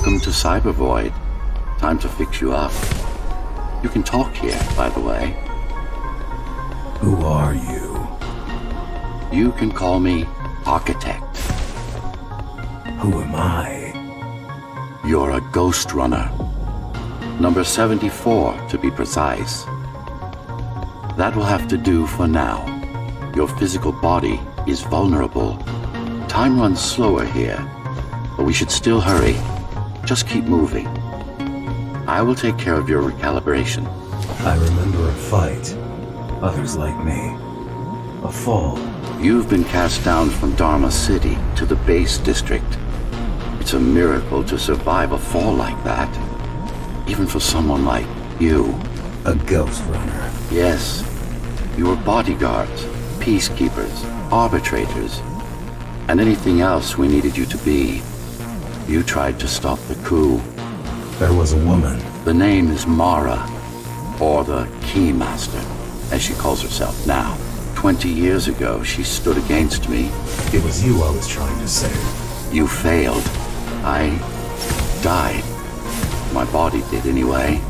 Welcome to Cybervoid. Time to fix you up. You can talk here, by the way. Who are you? You can call me Architect. Who am I? You're a Ghostrunner. Number 74, to be precise. That will have to do for now. Your physical body is vulnerable. Time runs slower here, but we should still hurry. Just keep moving. I will take care of your recalibration. I remember a fight. Others like me. A fall. You've been cast down from Dharma City to the base district. It's a miracle to survive a fall like that. Even for someone like you. A Ghostrunner. Yes. You were bodyguards, peacekeepers, arbitrators, and anything else we needed you to be. You tried to stop the coup. There was a woman. The name is Mara, or the Keymaster, as she calls herself now. 20 years ago, she stood against me. It was you I was trying to save. You failed. I died. My body did anyway.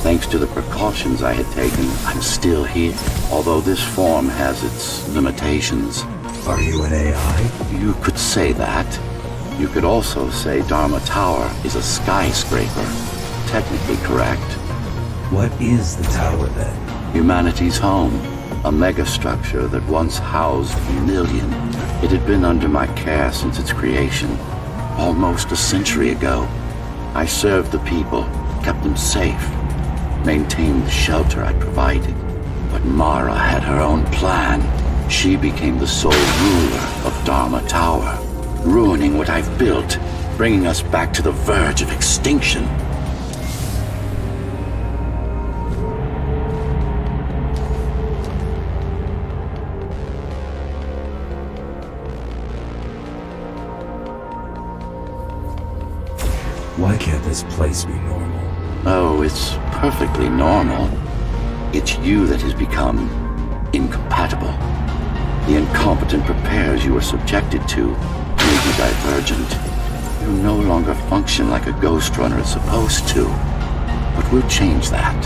Thanks to the precautions I had taken, I'm still here. Although this form has its limitations. Are you an AI? You could say that. You could also say Dharma Tower is a skyscraper. Technically correct. What is the tower then? Humanity's home. A megastructure that once housed a million. It had been under my care since its creation. Almost a century ago. I served the people, kept them safe, maintained the shelter I provided. But Mara had her own plan. She became the sole ruler of Dharma Tower, ruining what I've built, bringing us back to the verge of extinction. Why can't this place be normal? Oh, it's perfectly normal. It's you that has become incompatible. The incompetent repairs you were subjected to made you divergent. You no longer function like a Ghostrunner is supposed to. But we'll change that.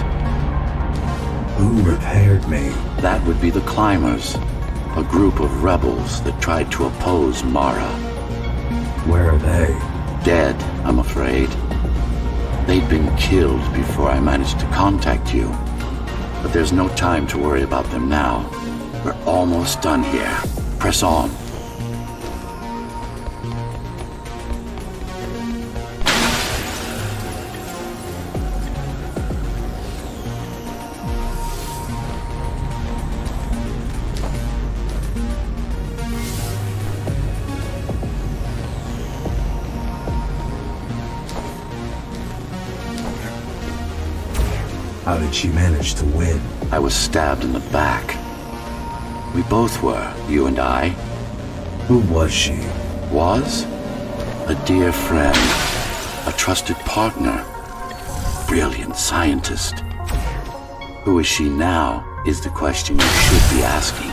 Who repaired me? That would be the Climbers, a group of rebels that tried to oppose Mara. Where are they? Dead, I'm afraid. They'd been killed before I managed to contact you. But there's no time to worry about them now. We're almost done here. Press on. How did she manage to win? I was stabbed in the back. We both were, you and I. Who was she? Was? A dear friend. A trusted partner. Brilliant scientist. Who is she now is the question you should be asking.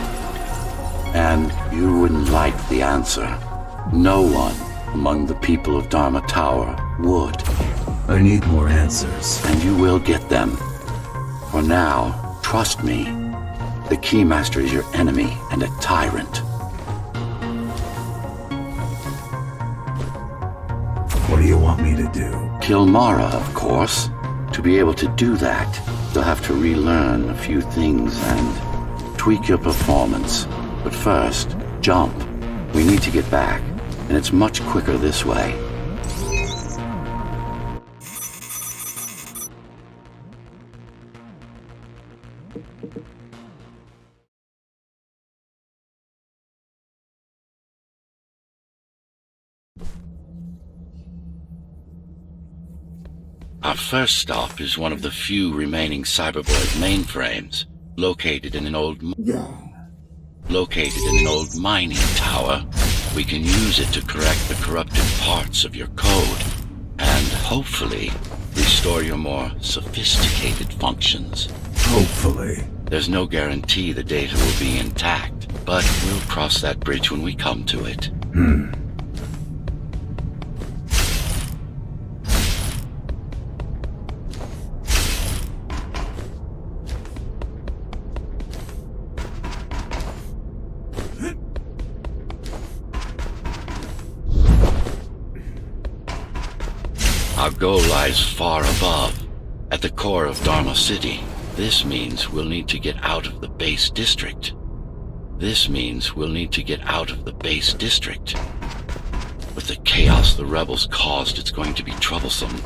And you wouldn't like the answer. No one among the people of Dharma Tower would. I need more answers. And you will get them. For now, trust me. The Keymaster is your enemy and a tyrant. What do you want me to do? Kill Mara, of course. To be able to do that, you'll have to relearn a few things and tweak your performance. But first, jump. We need to get back, and it's much quicker this way. Our first stop is one of the few remaining Cybervoid mainframes, located in an old mining tower. We can use it to correct the corrupted parts of your code, and hopefully restore your more sophisticated functions. Hopefully. There's no guarantee the data will be intact, but we'll cross that bridge when we come to it. goal lies far above, at the core of Dharma City. This means we'll need to get out of the base district. With the chaos the rebels caused, it's going to be troublesome.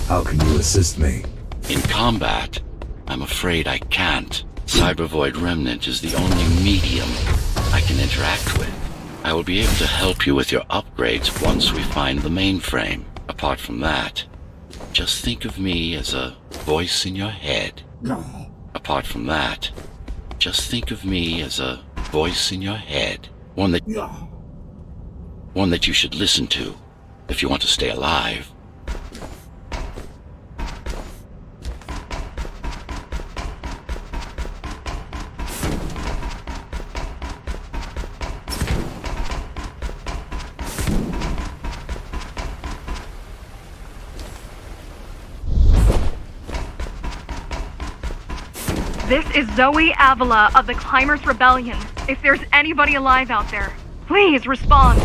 How can you assist me? In combat, I'm afraid I can't. Cybervoid Remnant is the only medium I can interact with. I will be able to help you with your upgrades once we find the mainframe. Apart from that, just think of me as a voice in your head. One that you should listen to if you want to stay alive. This is Zoe Avila of the Climbers Rebellion. If there's anybody alive out there, please respond.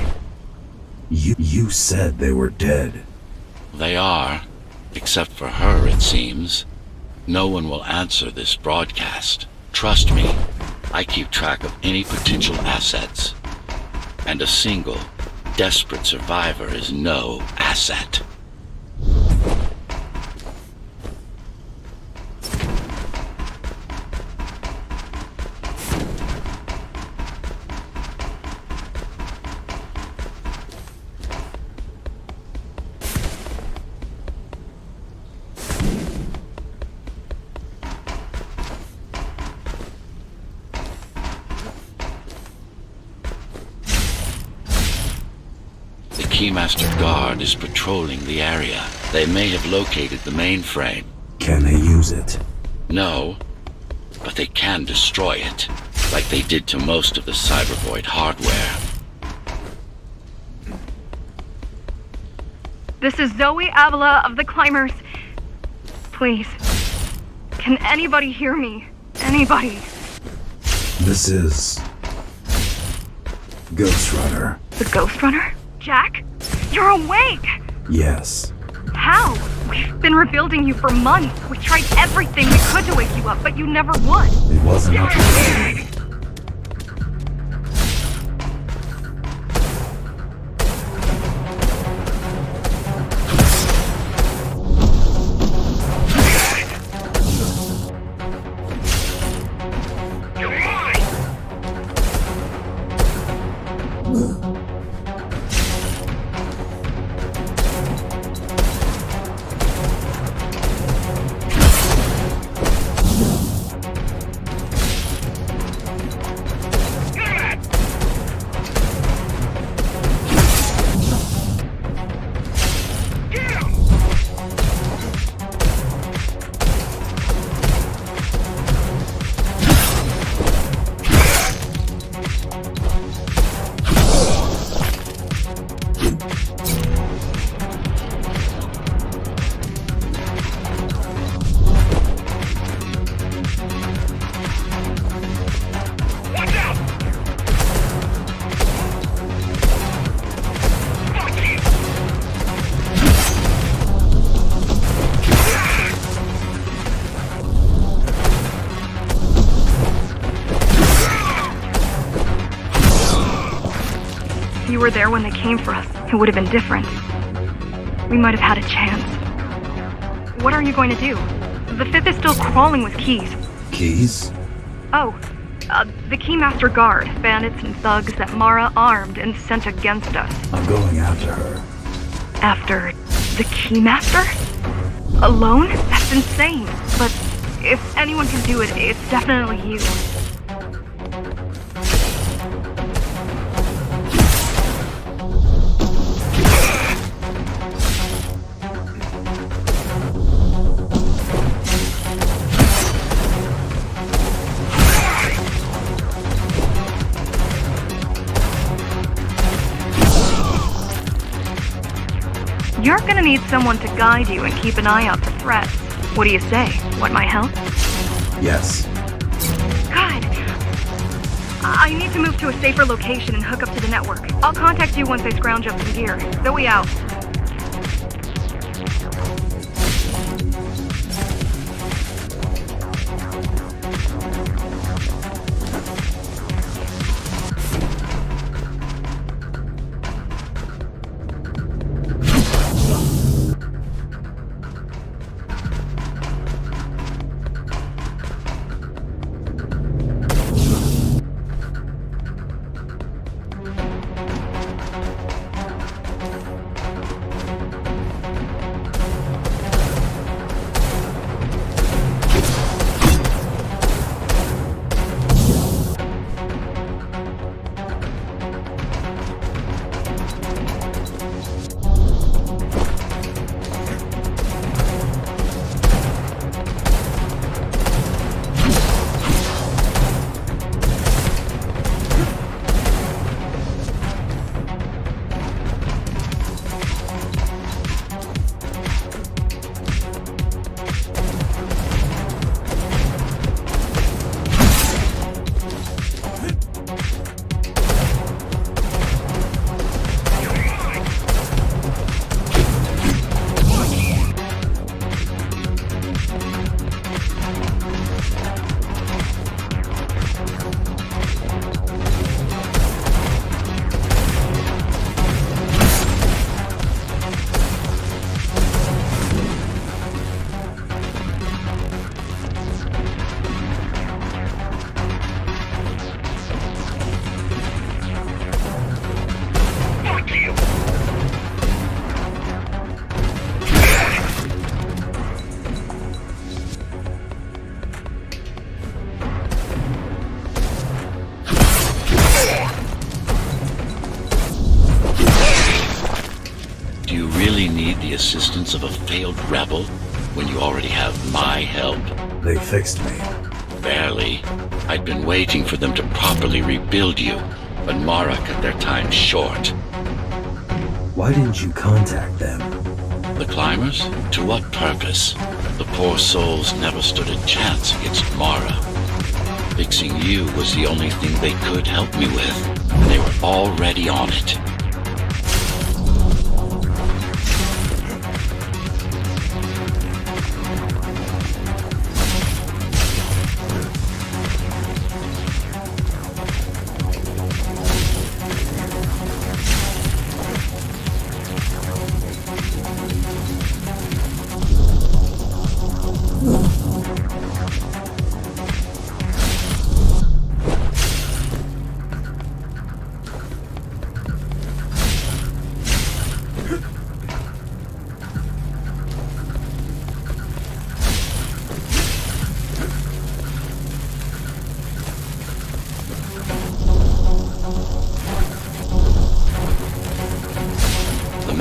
You said they were dead. They are, except for her, it seems. No one will answer this broadcast. Trust me, I keep track of any potential assets. And a single, desperate survivor is no asset. Keymaster Guard is patrolling the area. They may have located the mainframe. Can they use it? No, but they can destroy it, like they did to most of the Cybervoid hardware. This is Zoe Avila of the Climbers. Please, can anybody hear me? Anybody? This is... Ghostrunner. The Ghostrunner? Jack? You're awake! Yes. How? We've been rebuilding you for months. We tried everything we could to wake you up, but you never would. It wasn't up to me. If you were there when they came for us, it would have been different. We might have had a chance. What are you going to do? The Fifth is still crawling with keys. Keys? Oh, the Keymaster Guard, bandits and thugs that Mara armed and sent against us. I'm going after her. After the Keymaster? Alone? That's insane. But if anyone can do it, it's definitely you. You're gonna need someone to guide you and keep an eye out for threats. What do you say? Want my help? Yes. Good. I need to move to a safer location and hook up to the network. I'll contact you once I scrounge up some gear. Zoe out. Assistance of a failed rebel when you already have my help? They fixed me. Barely. I'd been waiting for them to properly rebuild you, but Mara cut their time short. Why didn't you contact them? The climbers? To what purpose? The poor souls never stood a chance against Mara. Fixing you was the only thing they could help me with, and they were already on it.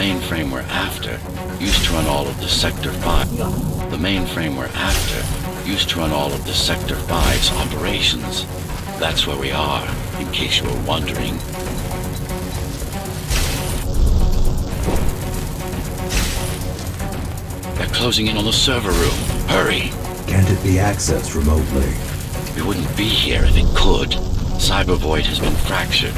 mainframe we're after used to run all of the Sector 5. The mainframe we're after used to run all of the Sector 5's operations. That's where we are, in case you were wondering. They're closing in on the server room. Hurry. Can't it be accessed remotely? We wouldn't be here if it could. Cyber Void has been fractured,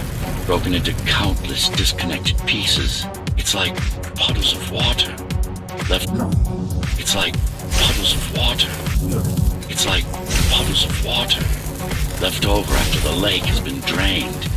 broken into countless disconnected pieces. It's like puddles of water. It's like puddles of water. It's like puddles of water. Left over after the lake has been drained.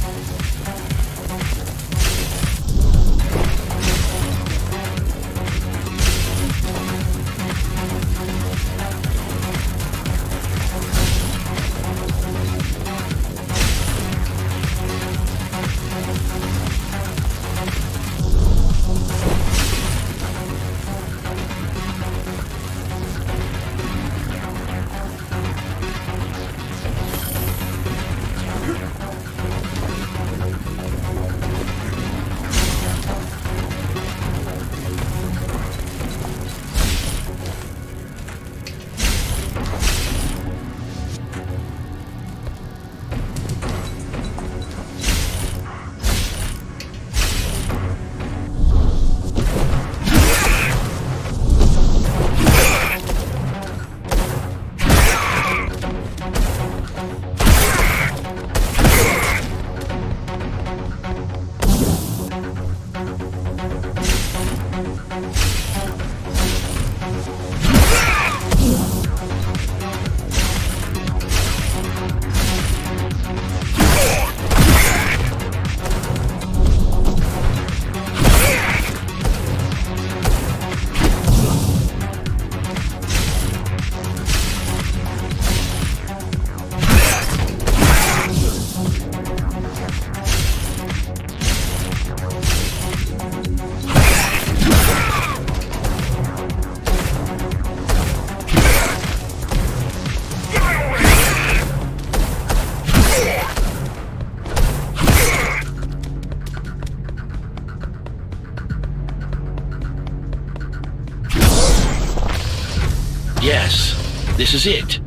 This is it.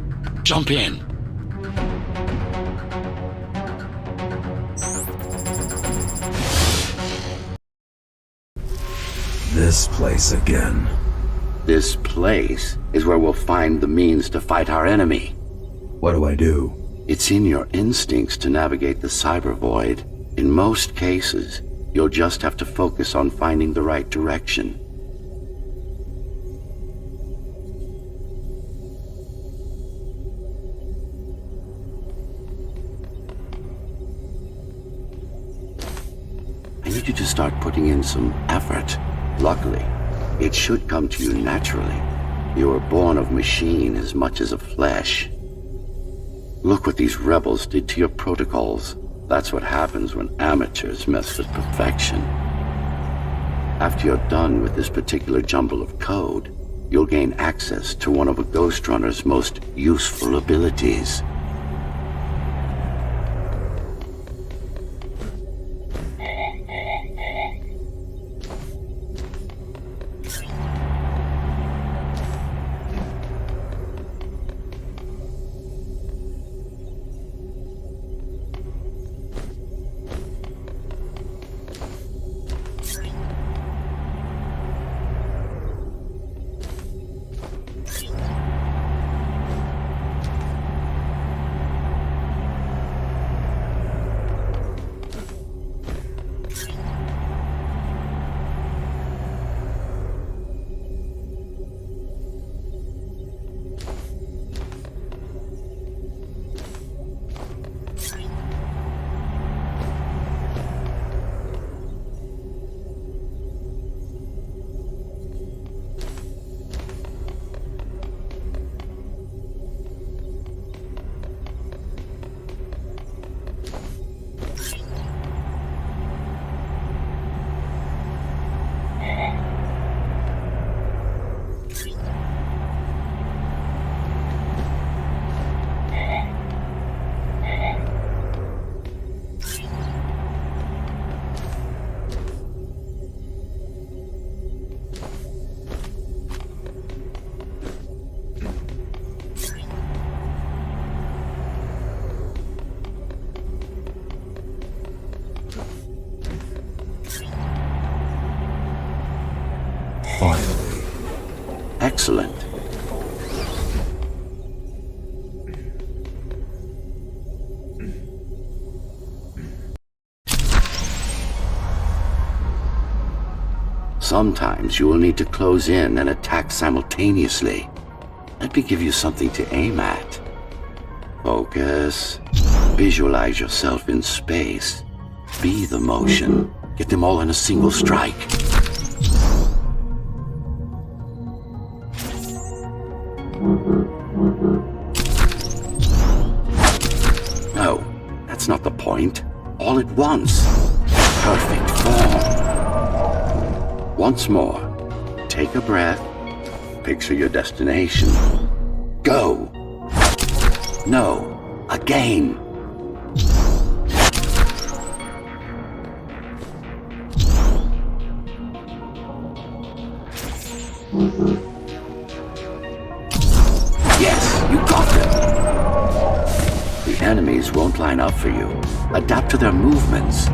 Jump in. This place again. This place is where we'll find the means to fight our enemy. What do I do? It's in your instincts to navigate the cyber void. In most cases, you'll just have to focus on finding the right direction. I need you to start putting in some effort. Luckily, it should come to you naturally. You were born of machine as much as of flesh. Look what these rebels did to your protocols. That's what happens when amateurs mess with perfection. After you're done with this particular jumble of code, you'll gain access to one of a Ghostrunner's most useful abilities. Finally. Excellent. Sometimes you will need to close in and attack simultaneously. Let me give you something to aim at. Focus. Visualize yourself in space. Be the motion. Get them all in a single strike. No, that's not the point. All at once. Perfect form. Once more, take a breath. Picture your destination. Go. No, again. Yes, you got them. The enemies won't line up for you. Adapt to their movements.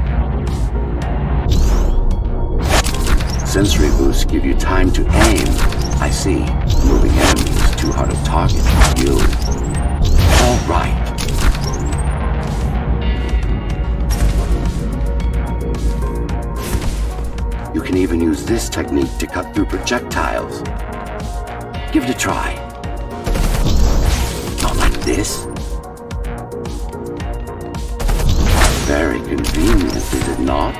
Sensory boosts give you time to aim. I see. Moving enemies is too hard to target for you. All right. You can even use this technique to cut through projectiles. Give it a try. Not like this. Very convenient, is it not?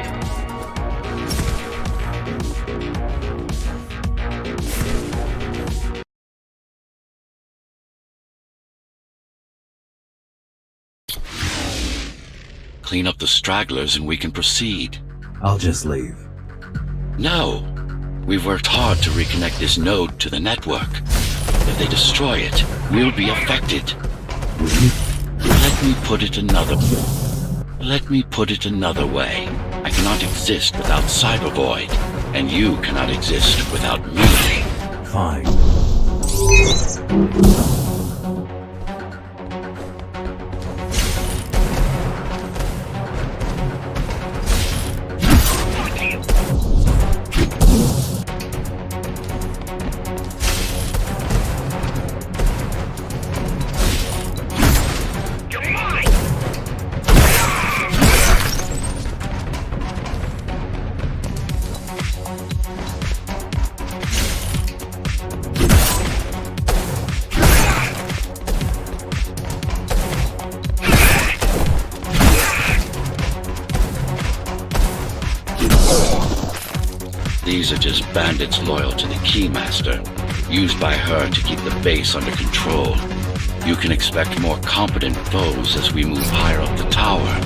Clean up the stragglers and we can proceed. I'll just leave. No. We've worked hard to reconnect this node to the network. If they destroy it, we'll be affected. Let me put it another way. I cannot exist without Cyber Void, and you cannot exist without me. Fine. These are just bandits loyal to the Keymaster, used by her to keep the base under control. You can expect more competent foes as we move higher up the tower.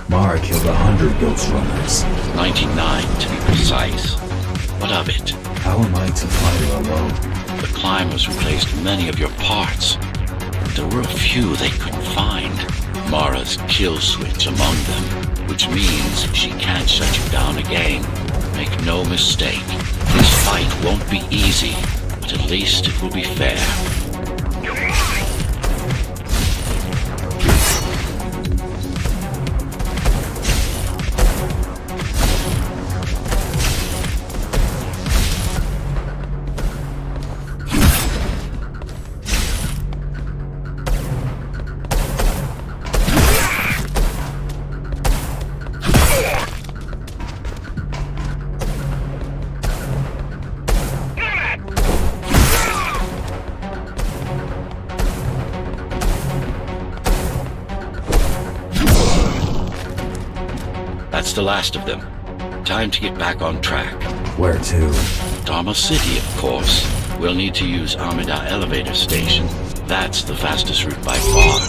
Mara killed 100 Ghostrunners. 99 to be precise. What of it? How am I to fight her alone? The climbers replaced many of your parts. There were a few they couldn't find. Mara's kill switch among them, which means she can't shut you down again. Make no mistake, this fight won't be easy, but at least it will be fair. That's the last of them. Time to get back on track. Where to? Dharma City, of course. We'll need to use Amida Elevator Station. That's the fastest route by far.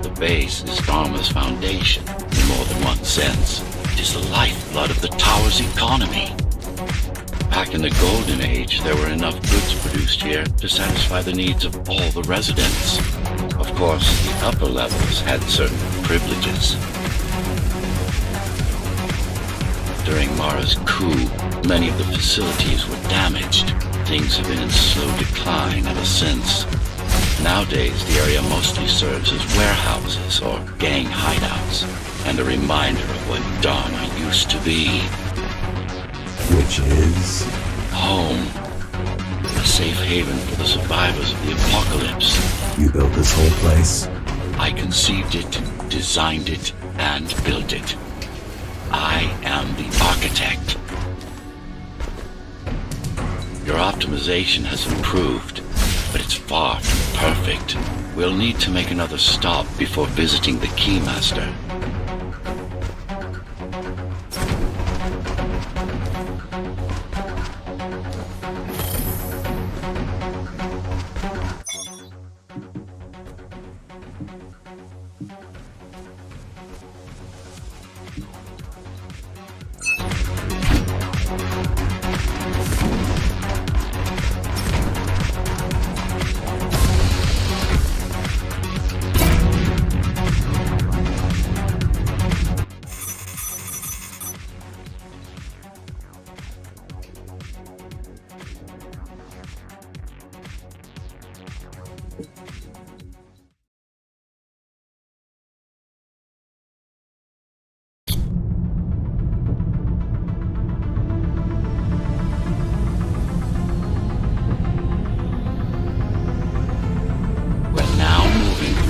The base is Dharma's foundation. In more than one sense, it is the lifeblood of the tower's economy. Back in the Golden Age, there were enough goods produced here to satisfy the needs of all the residents. Of course, the upper levels had certain privileges. During Mara's coup, many of the facilities were damaged. Things have been in slow decline ever since. Nowadays, the area mostly serves as warehouses or gang hideouts, and a reminder of what Dharma used to be. Which is? Home. A safe haven for the survivors of the apocalypse. You built this whole place? I conceived it, designed it, and built it. I am the architect. Your optimization has improved, but it's far from perfect. We'll need to make another stop before visiting the Keymaster.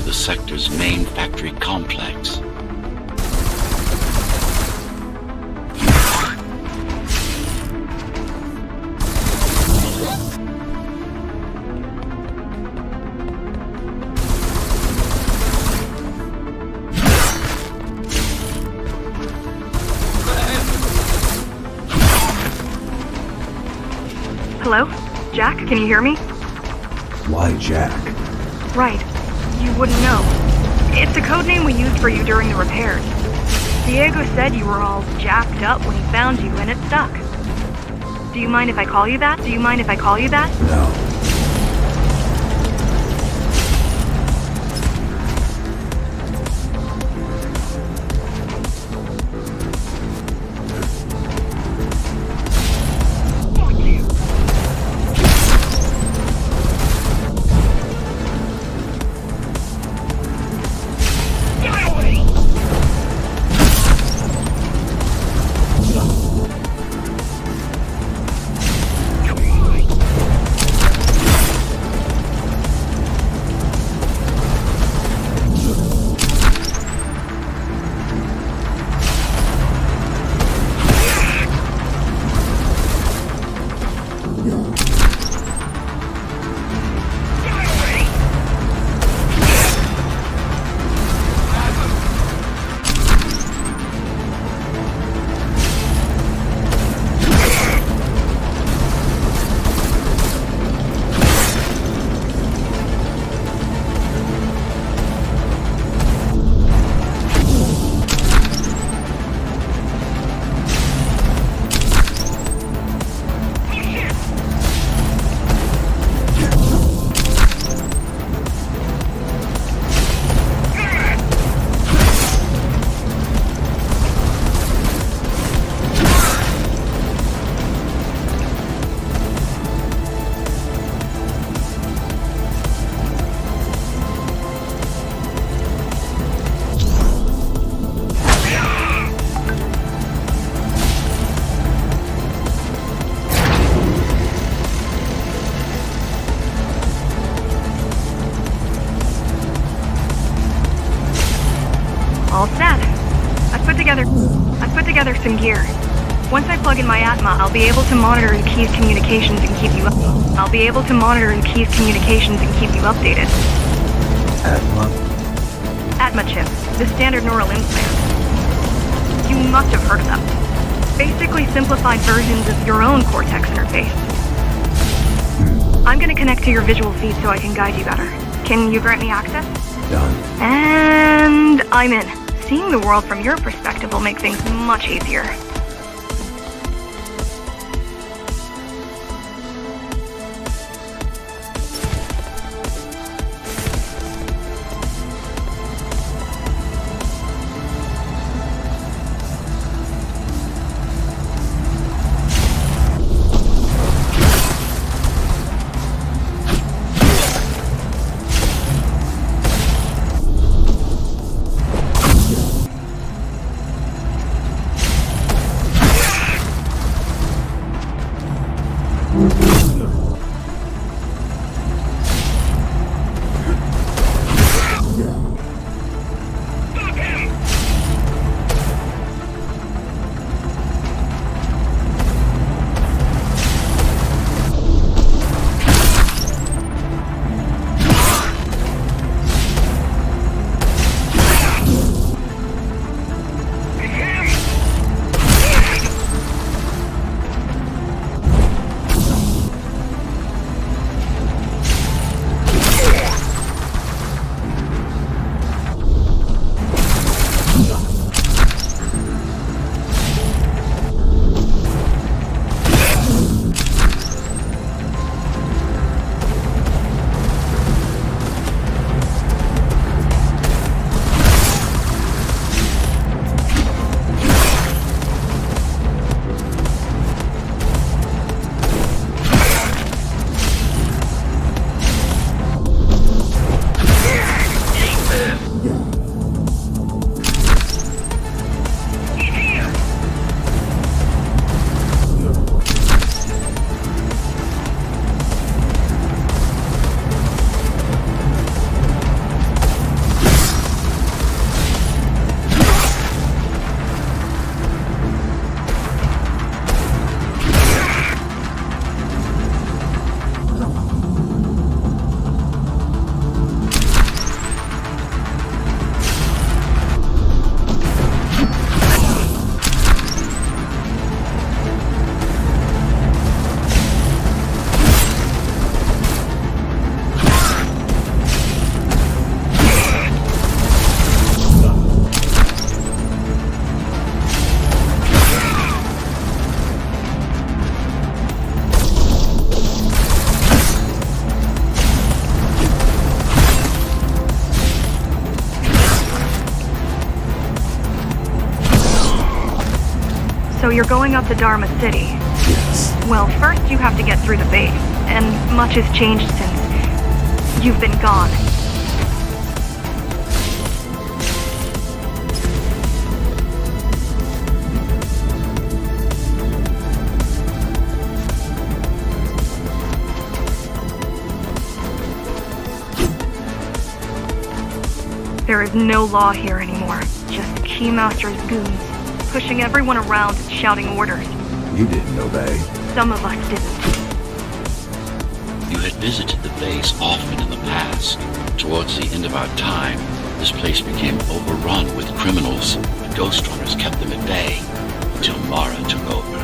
The sector's main factory complex. Hello? Jack, can you hear me? Why Jack? Right. You wouldn't know. It's a code name we used for you during the repairs. Diego said you were all jacked up when he found you, and it stuck. Do you mind if I call you that? Do you mind if I call you that? No. All set. I've put together some gear. Once I plug in my Atma, I'll be able to monitor the key's communications and keep you updated. Atma? Atma chip, the standard neural implant. You must have heard of them. Basically simplified versions of your own Cortex interface. I'm gonna connect to your visual feed so I can guide you better. Can you grant me access? Done. And I'm in. Seeing the world from your perspective will make things much easier. So you're going up to Dharma City. Yes. Well, first you have to get through the base, and much has changed since you've been gone. There is no law here anymore, just Keymaster's goons, pushing everyone around and shouting orders. You didn't obey. Some of us didn't. You had visited the base often in the past. Towards the end of our time, this place became overrun with criminals. The Ghostrunners kept them at bay until Mara took over.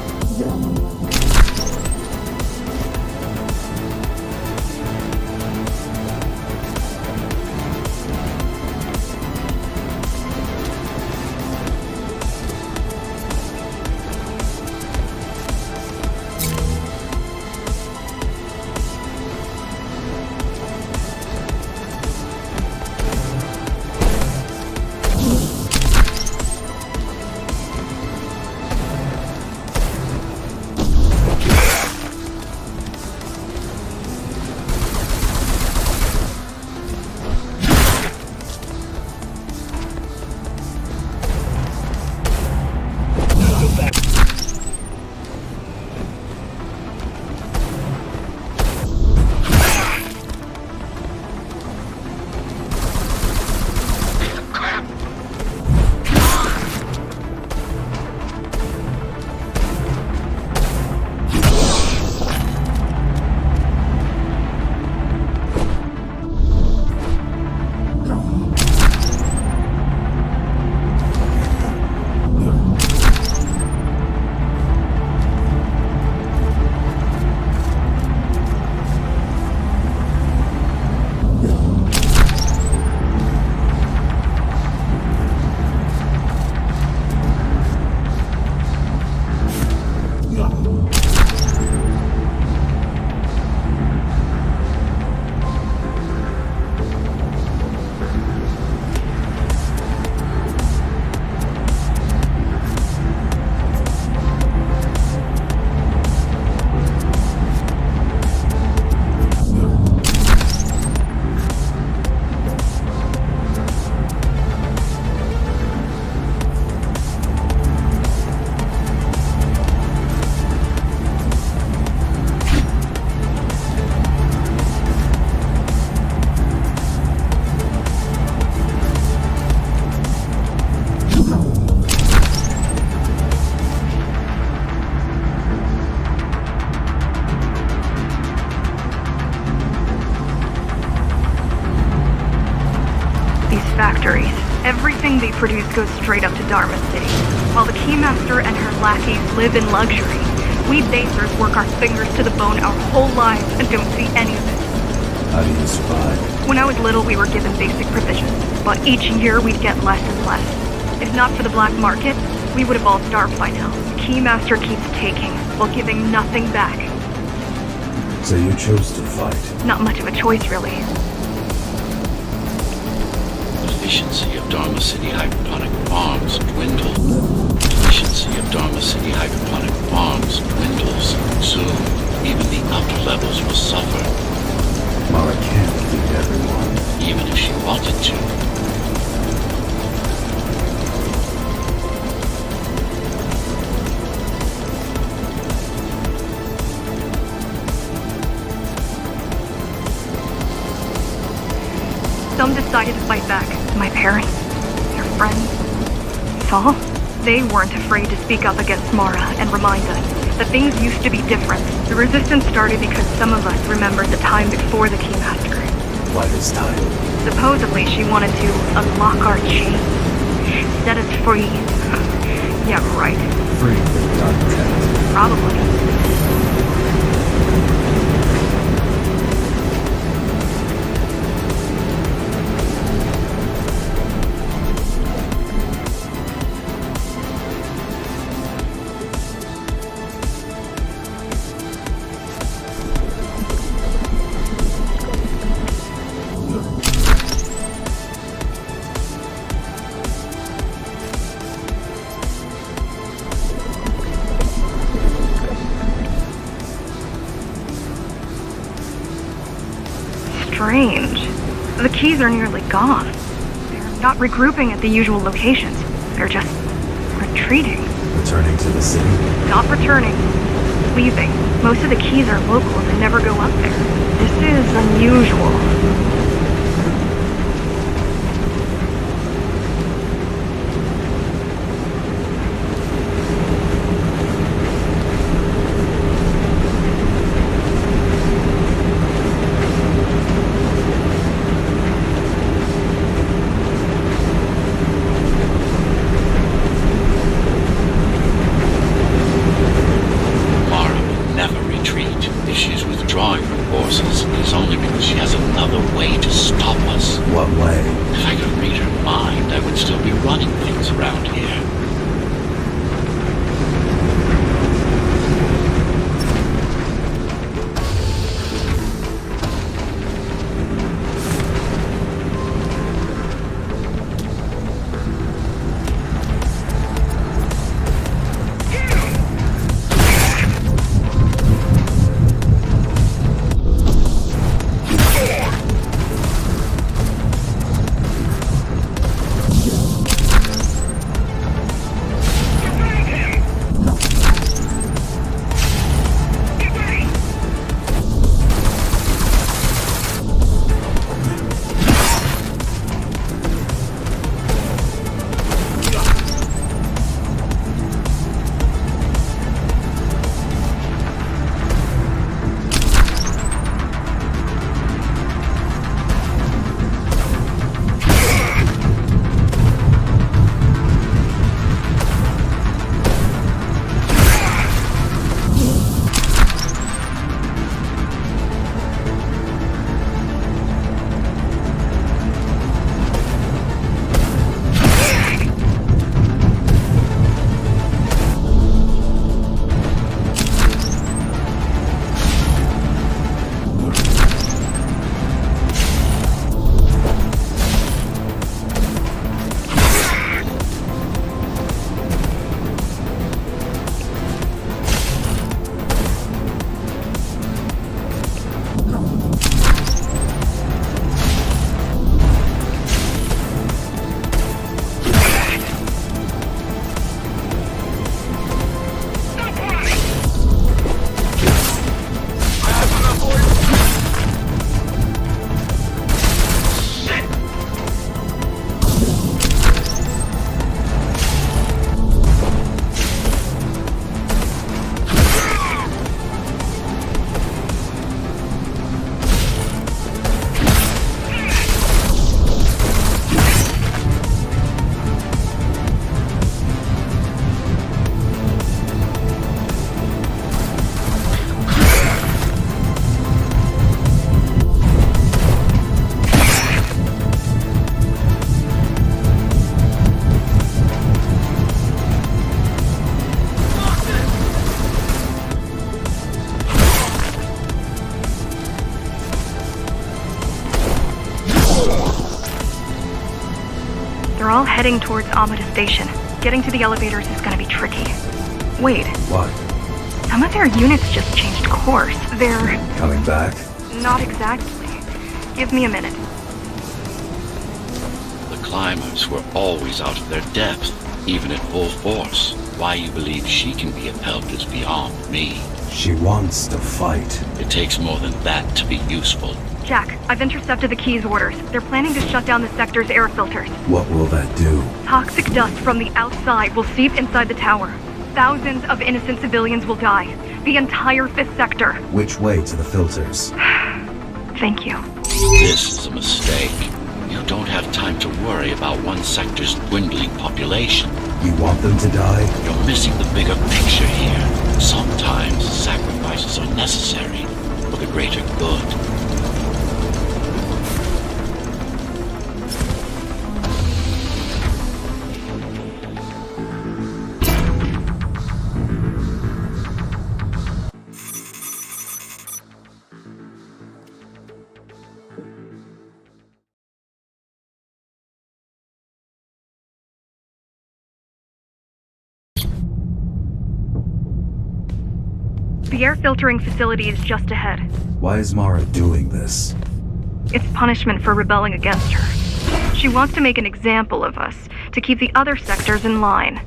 Factories. Everything they produce goes straight up to Dharma City. While the Keymaster and her lackeys live in luxury, we basers work our fingers to the bone our whole lives and don't see any of it. How do you survive? When I was little, we were given basic provisions, but each year we'd get less and less. If not for the black market, we would have all starved by now. The Keymaster keeps taking, while giving nothing back. So you chose to fight? Not much of a choice, really. Efficiency of Dharma City hydroponic farms dwindled. Efficiency of Dharma City hydroponic farms dwindles. Soon, even the upper levels will suffer. Mara can't feed everyone. Even if she wanted to. Some decided to fight back. My parents, their friends, Saul. They weren't afraid to speak up against Mara and remind us that things used to be different. The resistance started because some of us remembered the time before the Keymaster. Why this time? Supposedly she wanted to unlock our chains, set us free. Yeah, right. Free for the unkept. Probably. strange. The keys are nearly gone. They're not regrouping at the usual locations. They're just retreating. Returning to the city? Not returning. Leaving. Most of the keys are locals and never go up there. This is unusual. They're all heading towards Amada Station. Getting to the elevators is gonna be tricky. Wait. What? Some of their units just changed course. They're... Coming back? Not exactly. Give me a minute. The climbers were always out of their depth, even at full force. Why you believe she can be upheld is beyond me. She wants to fight. It takes more than that to be useful. Jack, I've intercepted the Key's orders. They're planning to shut down the sector's air filters. What will that do? Toxic dust from the outside will seep inside the tower. Thousands of innocent civilians will die. The entire 5th sector. Which way to the filters? Thank you. This is a mistake. You don't have time to worry about one sector's dwindling population. You want them to die? You're missing the bigger picture here. Sometimes sacrifices are necessary for the greater good. The air filtering facility is just ahead. Why is Mara doing this? It's punishment for rebelling against her. She wants to make an example of us, to keep the other sectors in line.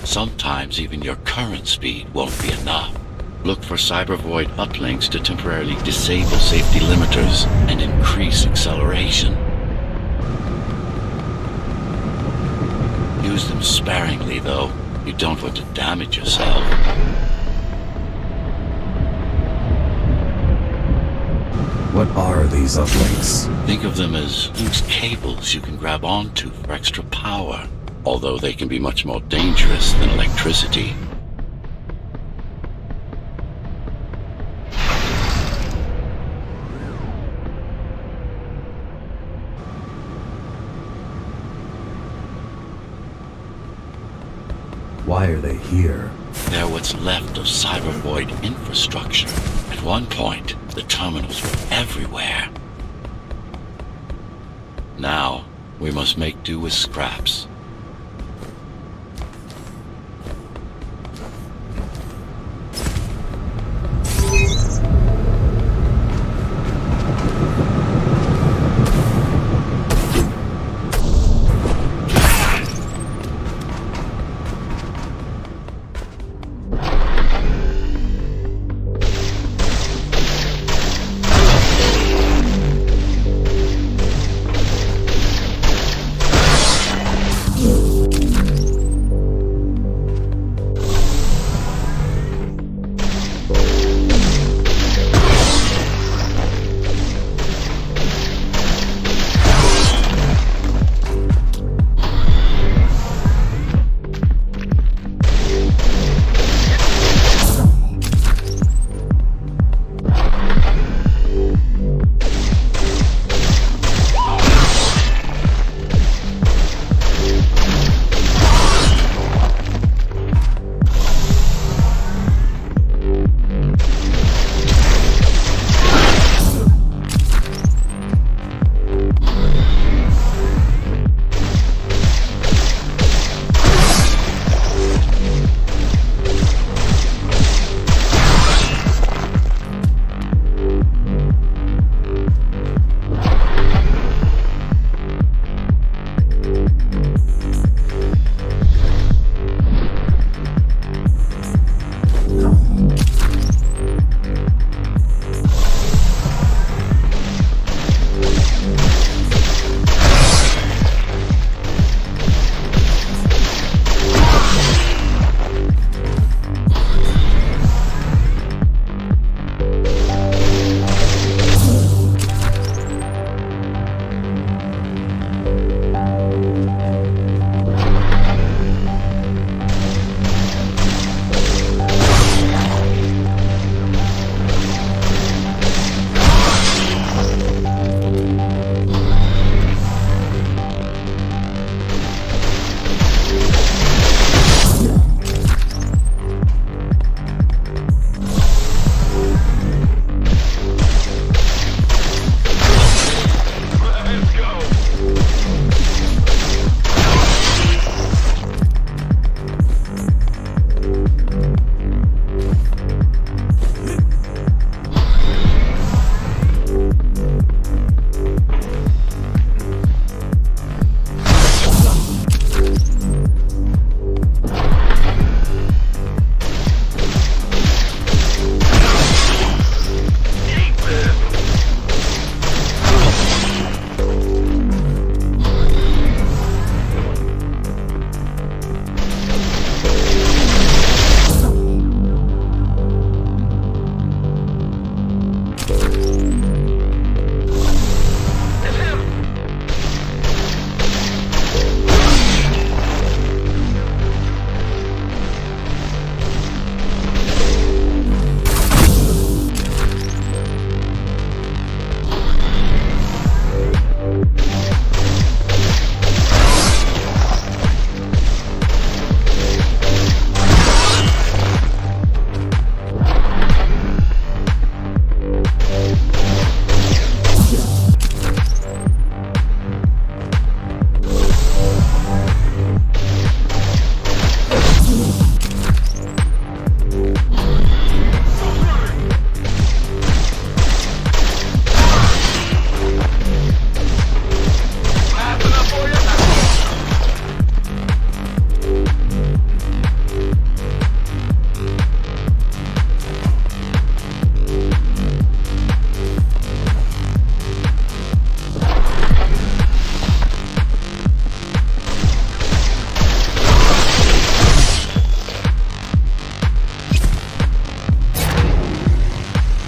Sometimes even your current speed won't be enough. Look for cybervoid uplinks to temporarily disable safety limiters and increase acceleration. Use them sparingly, though. You don't want to damage yourself. What are these uplinks? Think of them as loose cables you can grab onto for extra power, although they can be much more dangerous than electricity. Why are they here? They're what's left of cybervoid infrastructure. At one point, the terminals were everywhere. Now, we must make do with scraps.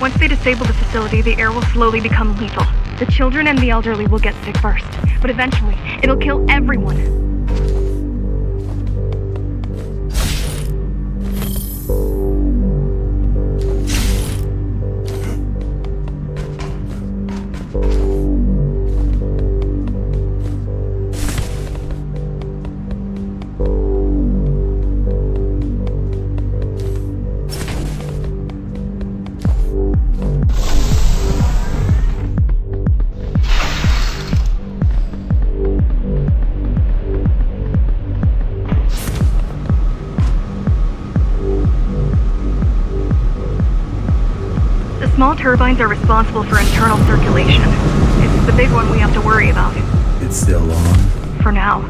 Once they disable the facility, the air will slowly become lethal. The children and the elderly will get sick first, but eventually, it'll kill everyone. Small turbines are responsible for internal circulation. It's the big one we have to worry about. It's still on? For now.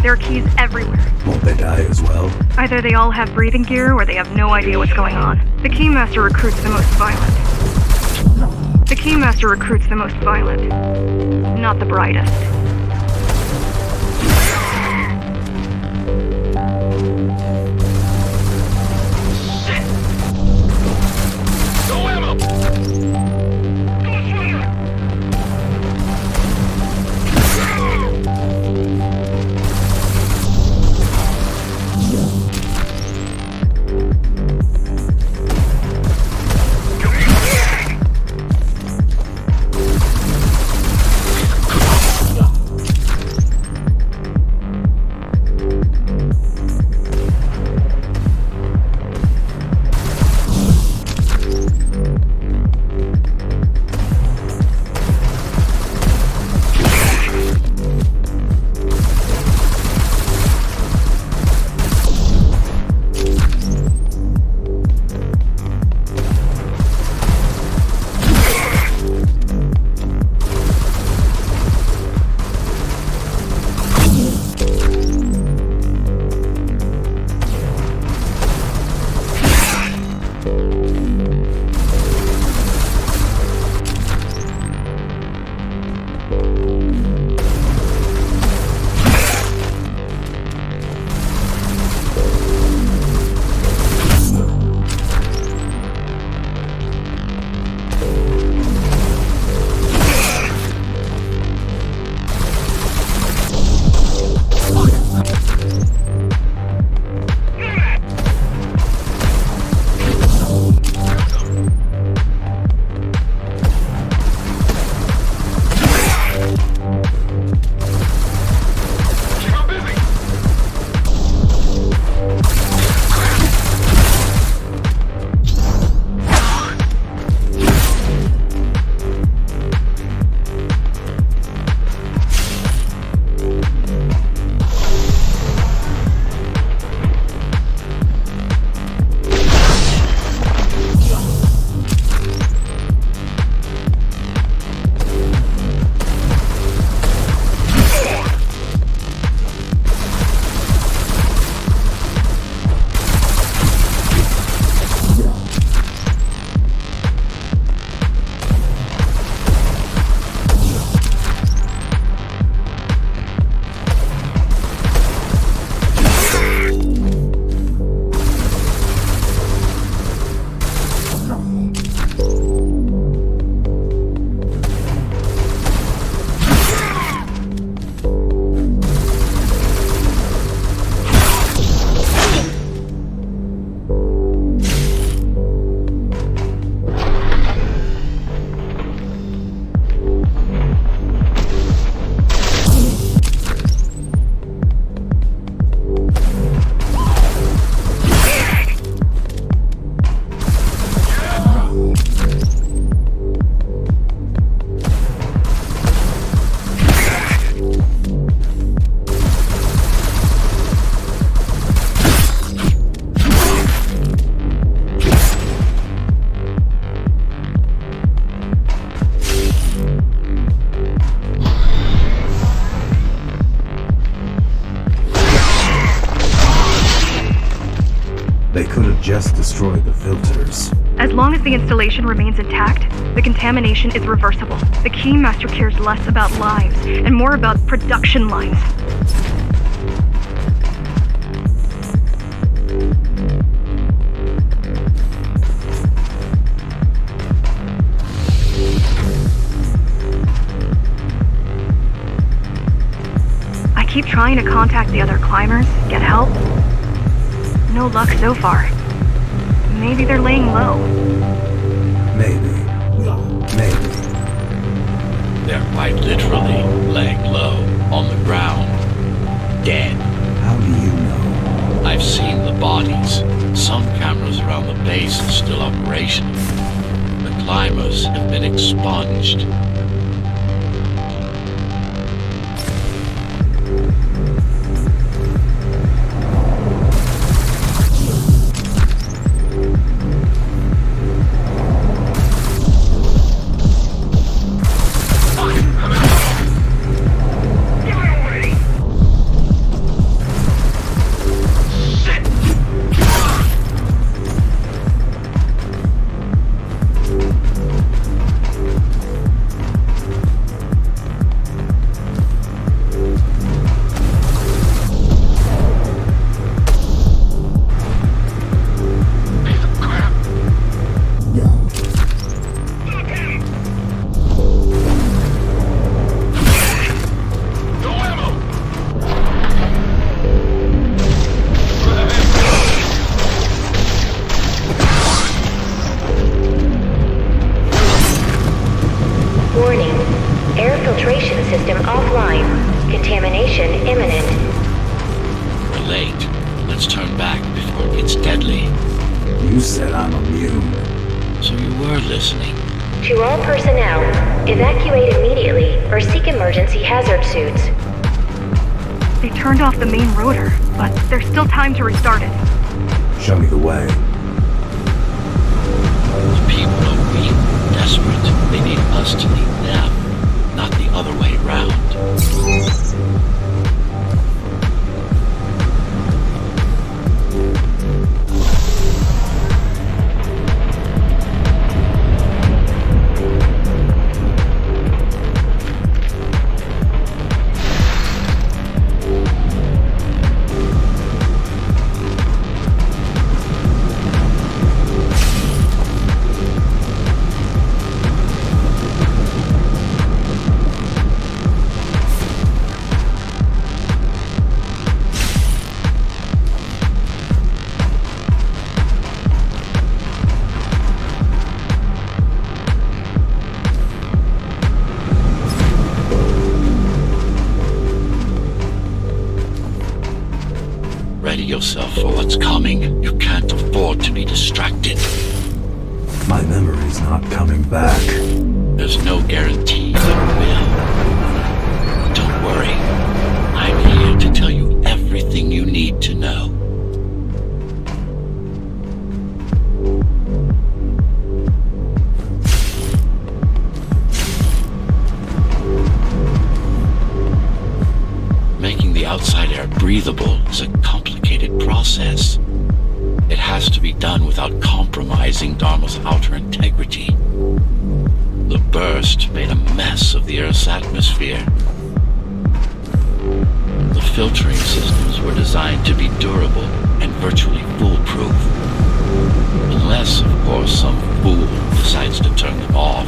There are keys everywhere. Won't they die as well? Either they all have breathing gear or they have no idea what's going on. The Keymaster recruits the most violent. The Keymaster recruits the most violent. Not the brightest. They could have just destroyed the filters. As long as the installation remains intact, the contamination is reversible. The Keymaster cares less about lives and more about production lines. I keep trying to contact the other climbers, get help. No luck so far. Maybe they're laying low. Maybe. They're quite literally laying low, on the ground, dead. How do you know? I've seen the bodies. Some cameras around the base are still operational. The climbers have been expunged. said I'm immune? So you were listening. To all personnel, evacuate immediately or seek emergency hazard suits. They turned off the main rotor, but there's still time to restart it. Show me the way. The people are weak, desperate. They need us to need them, not the other way round. Ready yourself for what's coming. You can't afford to be distracted. My memory's not coming back. There's no guarantee that it will. Don't worry. I'm here to tell you everything you need to know. Making the outside air breathable is a complicated process. It has to be done without compromising Dharma's outer integrity. The burst made a mess of the Earth's atmosphere. The filtering systems were designed to be durable and virtually foolproof. Unless, of course, some fool decides to turn them off.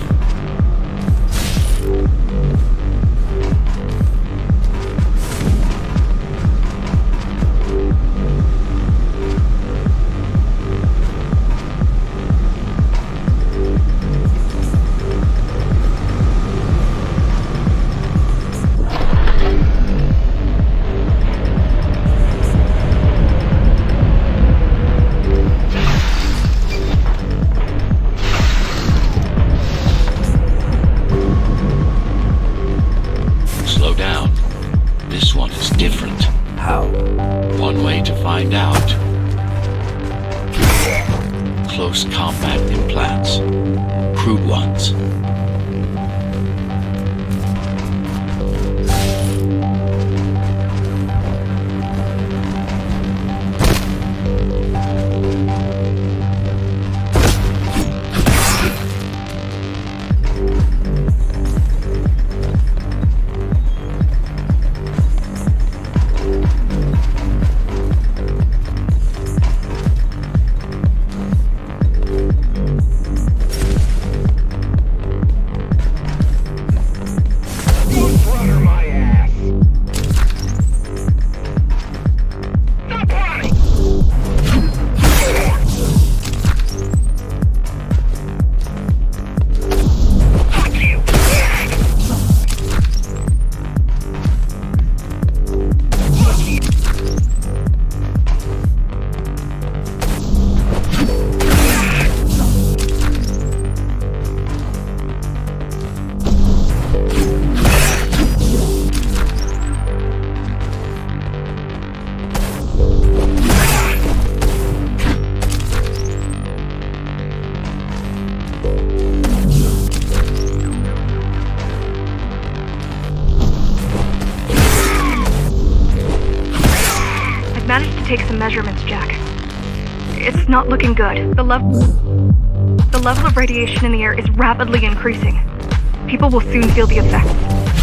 Different. How? One way to find out. Close combat implants. Crude ones. Ghostrunner my ass! Stop running! Fuck you! Managed to take some measurements, Jack. It's not looking good. The level of radiation in the air is rapidly increasing. People will soon feel the effects.